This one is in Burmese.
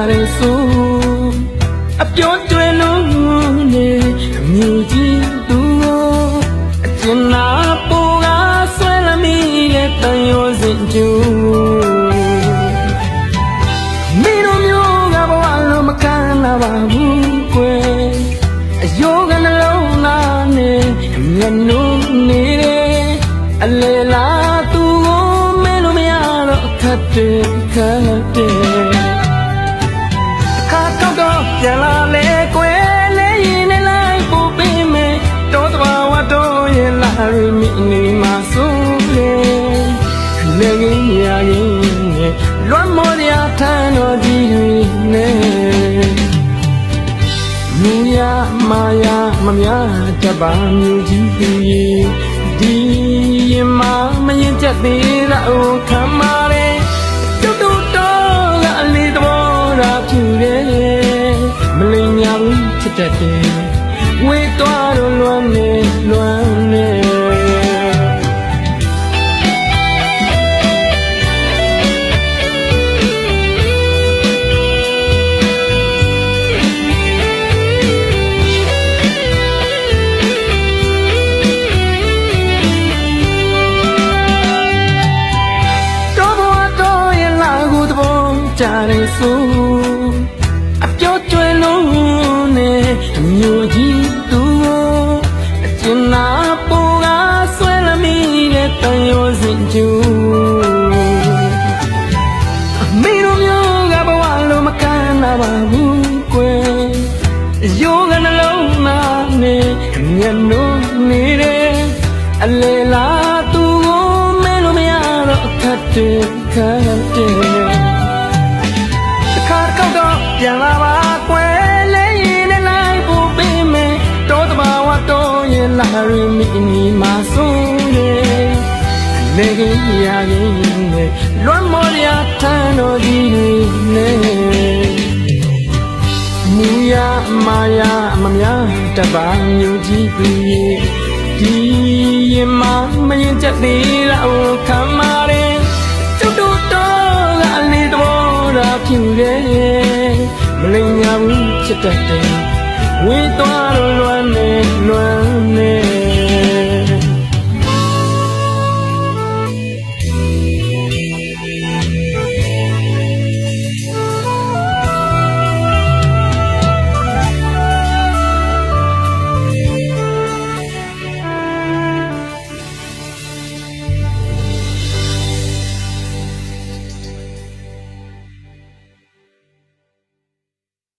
တယ်ဆိုအပြောကျွဲလုံးနဲ့အမျိုးကြီးသူကိုအကျဉ်းနာပူကဆွဲလာမိတဲ့တန်ရောစင်ကျူမင်းတို့မျိုးကဘဝလုံးမခံလာပါဘူးကွယ်အယောကနှလုံးသားနဲ့မျက်နှာနေတယ်အလေလာသူကိုမင်းတို့မရတော့ခတ်တယ်ခတ်တယ်ခါတော့ပြန်လာလေကွယ်လေရင်နဲ့လိုက်ပို့ပေးမယ်တော့တဘာဝတော့ရဲ့လာရမီနေမှာဆိုလေလေရင်ရရင်နဲ့လွမ်းမော်ရထမ်းတော်ကြီးတွေနဲ့မြူရမာယာမများတပါမျိုးကြီးသူရဲ့ဒီရင်မမရင်ချက်သေးတာအိုခံပါလေတူတူတော့ကအလေးတော်ရာဖြူတယ်မလိမ်ညာဘူးဖြစ်တတ်တယ်ဝေးသွားတော့လွမ်းနေလွမ်းနေကြတယ်ဆိုအပြောကျွဲလုံးနဲ့အမျိုးကြီးသူကိုအကျဉ်းနာပူကဆွဲလာမိတဲ့တန်ရောစင်ကျူမင်းတို့မျိုးကဘဝလုံးမခံနာပါဘူးကွယ်ယောကနှလုံးသားနဲ့မျက်နှာနေတယ်အလေလာသူကိုမင်းတို့မရတော့ခတ်တယ်ခတ်တယ်ပြန်လာပါကွယ်လေရင်နဲ့လိုက်ပို့ပေးမယ်တော့တဘာဝတော့ရင်လာရမီနီမှာဆိုလေလေကြီးရရင်နဲ့လွမ်းမော်ရထမ်းတော်ကြီးနဲ့မူရမာယာမများတပါမျိုးကြီးပြီးဒီရင်မမရင်ချက်သေးတာအိုခံမာတယ်ကျုပ်တို့တော့ကအလေးတော်ရာဖြူတယ်မလိမ်ညာဘူးချစ်တတ်တယ်ဝေးသွားတော့လွမ်းနေလွမ်းနေ